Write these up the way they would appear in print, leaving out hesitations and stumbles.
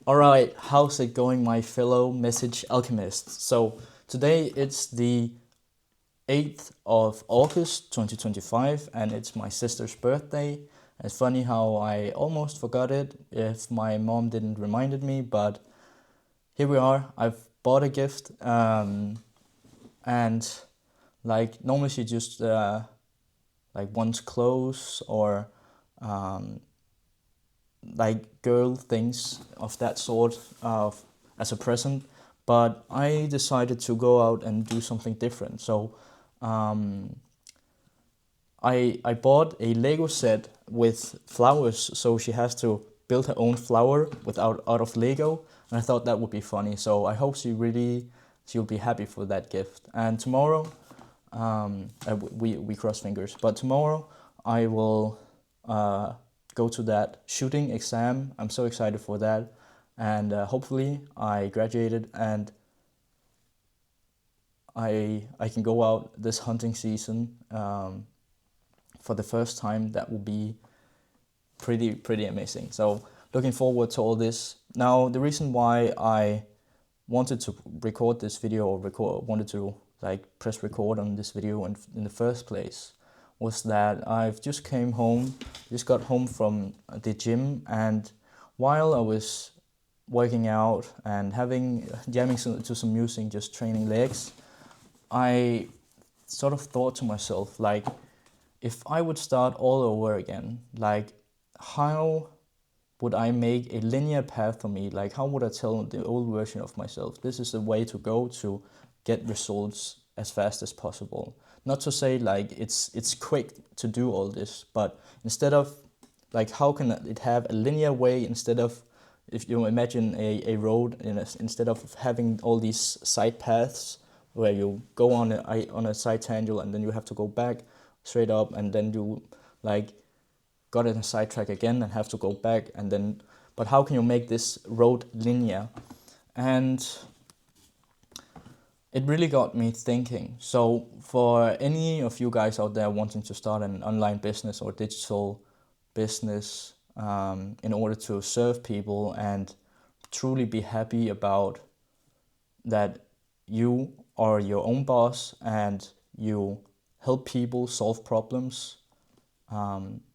Alright, how's it going, my fellow message alchemists? So today it's the 8th of August 2025 and it's my sister's birthday. It's funny how I almost forgot it if my mom didn't reminded me, but here we are. I've bought a gift and like normally she just like wants clothes or like girl things of that sort as a present, but I decided to go out and do something different. So I bought a Lego set with flowers, so she has to build her own flower without out of Lego, and I thought that would be funny. So I hope she'll be happy for that gift. And tomorrow, we cross fingers. But tomorrow I will go to that shooting exam. I'm so excited for that, and hopefully I graduated and I can go out this hunting season for the first time. That will be pretty amazing. So looking forward to all this. Now the reason why I wanted to record this video or wanted to like press record on this video in the first place was that I've just got home from the gym, and while I was working out and jamming to some music, just training legs, I sort of thought to myself, like, if I would start all over again, like, how would I make a linear path for me? Like, how would I tell the old version of myself, this is the way to go to get results as fast as possible? Not to say like it's quick to do all this, but instead of like, how can it have a linear way instead of, if you imagine a road, instead of having all these side paths where you go on a side tangent and then you have to go back straight up, and then you like got in a sidetrack again and have to go back, and then, but how can you make this road linear? And it really got me thinking. So for any of you guys out there wanting to start an online business or digital business in order to serve people and truly be happy about that you are your own boss and you help people solve problems,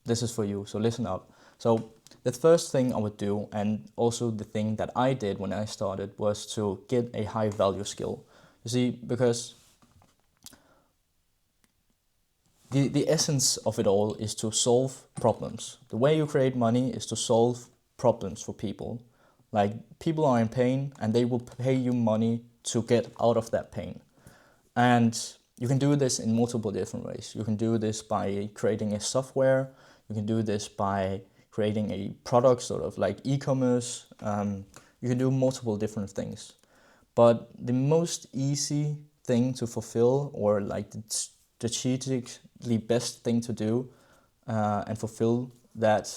this is for you. So listen up. So the first thing I would do, and also the thing that I did when I started, was to get a high value skill. You see, because the essence of it all is to solve problems. The way you create money is to solve problems for people. Like, people are in pain and they will pay you money to get out of that pain. And you can do this in multiple different ways. You can do this by creating a software. You can do this by creating a product, sort of like e-commerce. You can do multiple different things. But the most easy thing to fulfill, or like the strategically best thing to do and fulfill that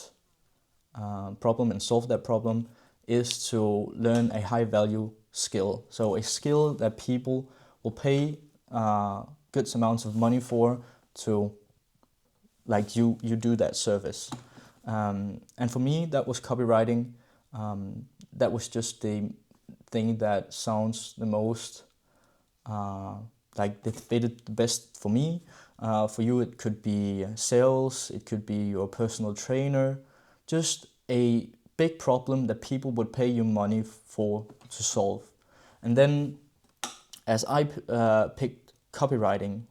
problem and solve that problem, is to learn a high value skill. So a skill that people will pay good amounts of money for, to like you do that service. And for me, that was copywriting. That was just the thing that sounds the most like that fitted the best for me. For you, it could be sales, it could be your personal trainer, just a big problem that people would pay you money for to solve. And then as I picked copywriting,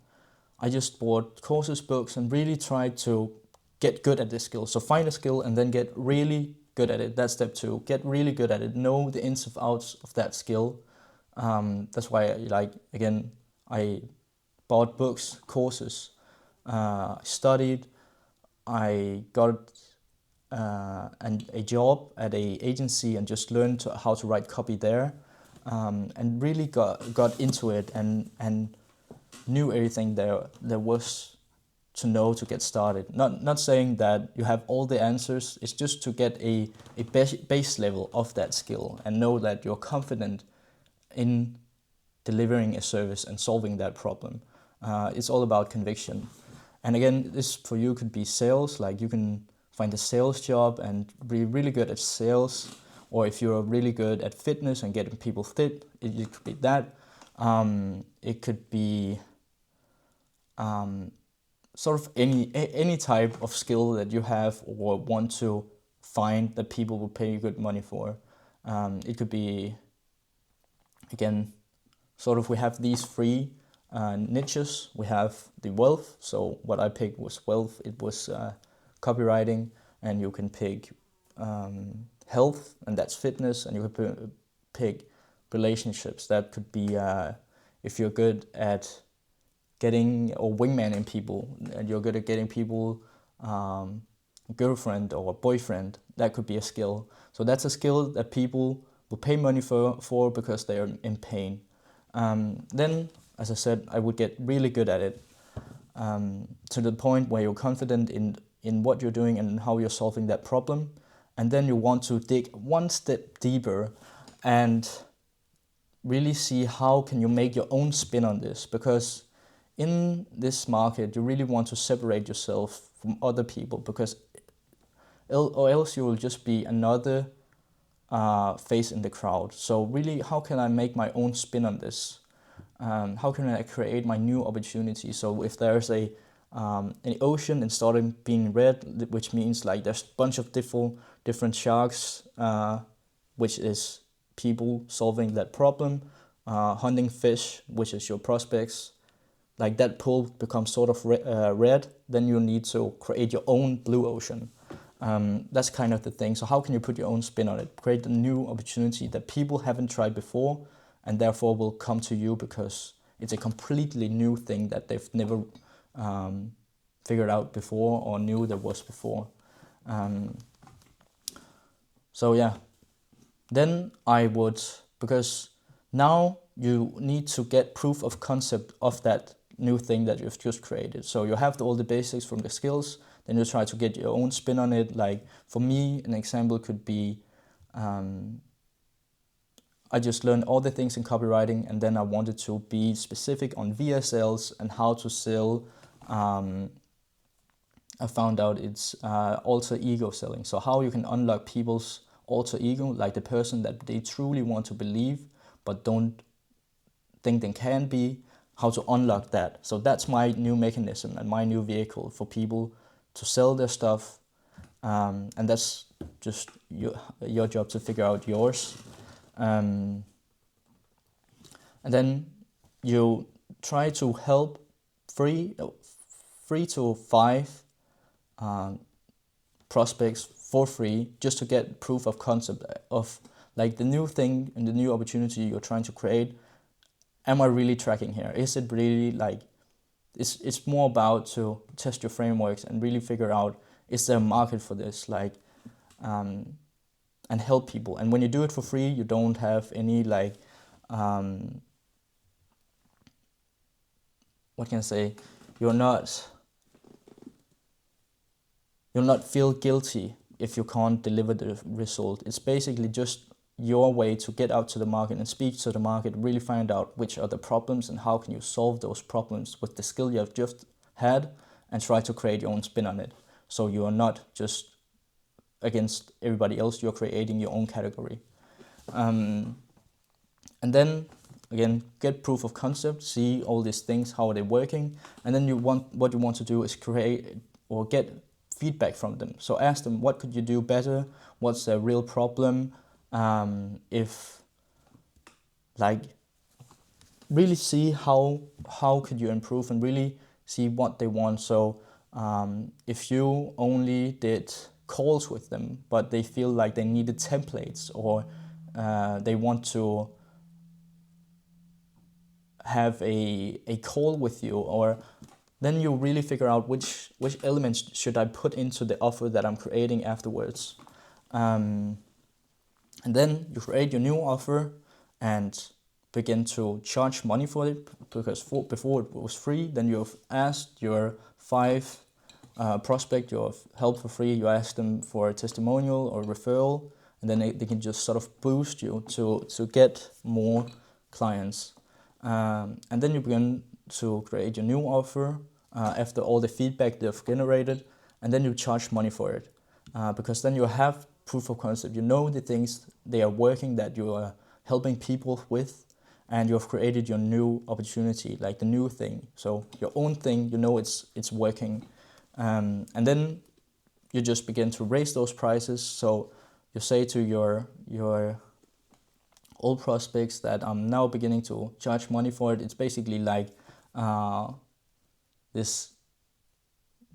I just bought courses, books, and really tried to get good at this skill. So find a skill and then get really good at it. That's step 2. Get really good at it. Know the ins and outs of that skill. That's why, I bought books, courses, studied. I got a job at a agency and just learned how to write copy there, and really got into it and knew everything there was to know to get started. Not saying that you have all the answers. It's just to get a base level of that skill and know that you're confident in delivering a service and solving that problem. It's all about conviction. And again, this for you could be sales. Like, you can find a sales job and be really good at sales, or if you're really good at fitness and getting people fit, it could be that. It could be sort of any type of skill that you have or want to find that people will pay you good money for. It could be, again, sort of we have these three niches. We have the wealth. So what I picked was wealth. It was copywriting, and you can pick health, and that's fitness, and you could pick relationships. That could be if you're good at getting or wingmaning people, and you're good at getting people a girlfriend or a boyfriend, that could be a skill. So that's a skill that people will pay money for because they are in pain. Then, as I said, I would get really good at it to the point where you're confident in what you're doing and how you're solving that problem. And then you want to dig one step deeper and really see how can you make your own spin on this, because in this market, you really want to separate yourself from other people, because or else you will just be another face in the crowd. So really, how can I make my own spin on this? How can I create my new opportunity? So if there's an ocean and starting being red, which means like there's a bunch of different sharks, which is people solving that problem, hunting fish, which is your prospects, like that pool becomes sort of red, then you need to create your own blue ocean. That's kind of the thing. So how can you put your own spin on it? Create a new opportunity that people haven't tried before, and therefore will come to you because it's a completely new thing that they've never figured out before or knew there was before. So yeah, then I would, because now you need to get proof of concept of that new thing that you've just created. So you have all the basics from the skills, then you try to get your own spin on it. Like for me, an example could be, I just learned all the things in copywriting, and then I wanted to be specific on VSLs and how to sell. I found out it's alter ego selling. So how you can unlock people's alter ego, like the person that they truly want to believe but don't think they can be, how to unlock that. So that's my new mechanism and my new vehicle for people to sell their stuff. And that's just your job to figure out yours. And then you try to help 3 to 5 prospects for free, just to get proof of concept of like the new thing and the new opportunity you're trying to create. Am I really tracking here? Is it really like, it's more about to test your frameworks and really figure out, is there a market for this? Like, and help people. And when you do it for free, you don't have any like, what can I say? You'll not feel guilty if you can't deliver the result. It's basically just your way to get out to the market and speak to the market, really find out which are the problems and how can you solve those problems with the skill you have just had, and try to create your own spin on it. So you are not just against everybody else, you're creating your own category. And then again, get proof of concept, see all these things, how are they working, and then what you want to do is create or get feedback from them. So ask them, what could you do better? What's their real problem? If like really see how could you improve and really see what they want. So if you only did calls with them, but they feel like they needed templates, or they want to have a call with you, or then you really figure out which elements should I put into the offer that I'm creating afterwards. And then you create your new offer and begin to charge money for it, because before it was free. Then you've asked your 5 prospect your help for free. You ask them for a testimonial or referral, and then they can just sort of boost you to get more clients. And then you begin to create your new offer after all the feedback they've generated, and then you charge money for it, because then you have proof of concept. You know the things they are working, that you are helping people with, and you have created your new opportunity, like the new thing. So your own thing, you know it's working, and then you just begin to raise those prices. So you say to your old prospects that I'm now beginning to charge money for it. It's basically like this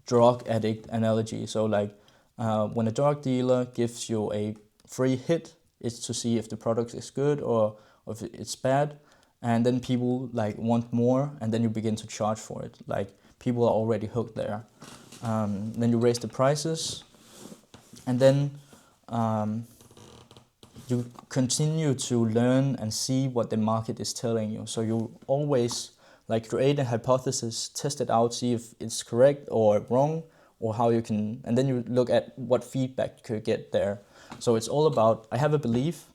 drug addict analogy. So like when a drug dealer gives you a free hit, it's to see if the product is good or if it's bad, and then people like want more, and then you begin to charge for it. Like people are already hooked there. Then you raise the prices, and then you continue to learn and see what the market is telling you. So you always like create a hypothesis, test it out, see if it's correct or wrong, or how you can, and then you look at what feedback you could get there. So it's all about, I have a belief,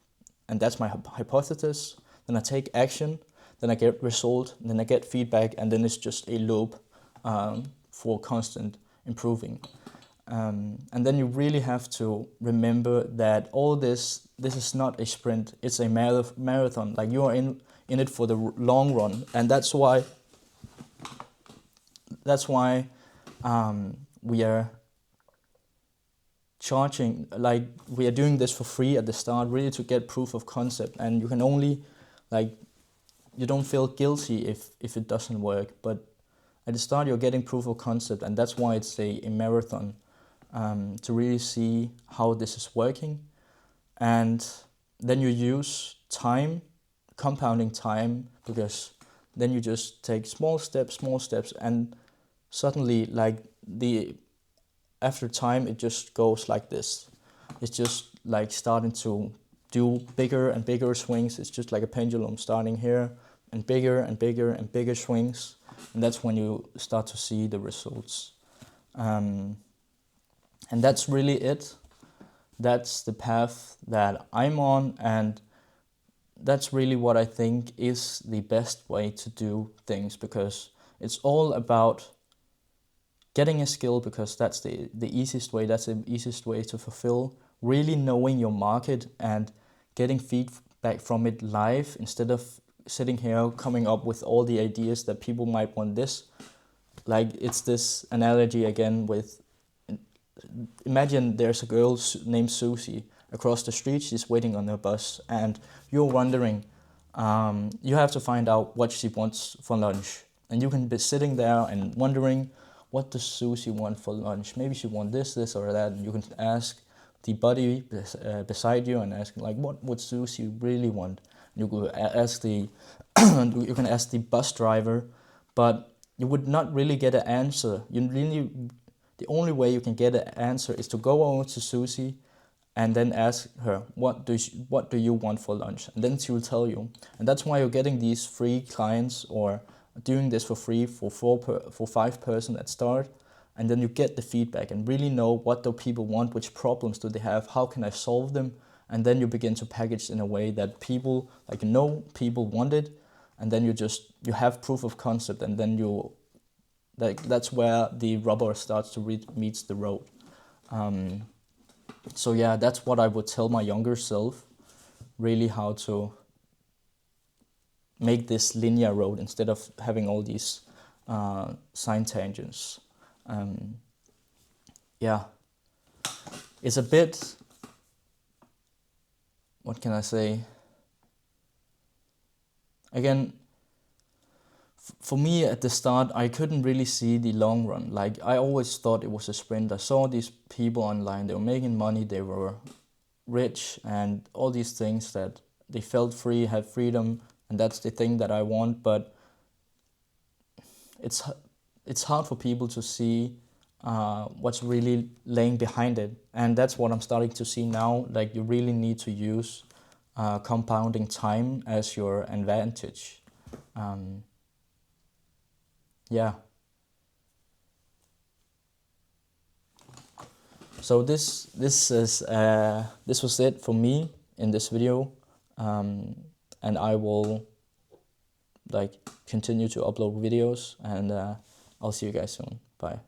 and that's my hypothesis, then I take action, then I get result, then I get feedback, and then it's just a loop for constant improving. And then you really have to remember that all this is not a sprint, it's a marathon. Like you are in it for the long run, and that's why we are charging, like we are doing this for free at the start, really to get proof of concept. And you can only, like, you don't feel guilty if it doesn't work, but at the start you're getting proof of concept, and that's why it's a marathon, to really see how this is working. And then you use time, compounding time, because then you just take small steps, and suddenly, like after time, it just goes like this. It's just like starting to do bigger and bigger swings. It's just like a pendulum, starting here and bigger and bigger swings, and that's when you start to see the results. And that's really it. That's the path that I'm on, and that's really what I think is the best way to do things, because it's all about getting a skill, because that's the easiest way, that's the easiest way to fulfill, really knowing your market and getting feedback from it live, instead of sitting here coming up with all the ideas that people might want this. Like, it's this analogy again with, imagine there's a girl named Susie across the street, she's waiting on her bus, and you're wondering, you have to find out what she wants for lunch. And you can be sitting there and wondering, what does Susie want for lunch? Maybe she wants this or that. And you can ask the buddy beside you and ask, like, what would Susie really want? You could ask you can ask the bus driver, but you would not really get an answer. The only way you can get an answer is to go over to Susie and then ask her, what do you want for lunch? And then she will tell you. And that's why you're getting these free clients, or doing this for free for 5 person at start. And then you get the feedback and really know, what do people want, which problems do they have, how can I solve them? And then you begin to package in a way that people, like, people want it, and then you have proof of concept, and then that's where the rubber starts to meets the road. So yeah, that's what I would tell my younger self, really how to make this linear road instead of having all these sine tangents. Yeah, it's a bit, what can I say? Again, for me at the start, I couldn't really see the long run. Like, I always thought it was a sprint. I saw these people online, they were making money, they were rich, and all these things, that they felt free, had freedom, and that's the thing that I want. But it's hard for people to see what's really laying behind it, and that's what I'm starting to see now. Like, you really need to use compounding time as your advantage. Yeah. So this was it for me in this video, and I will continue to upload videos, and I'll see you guys soon. Bye.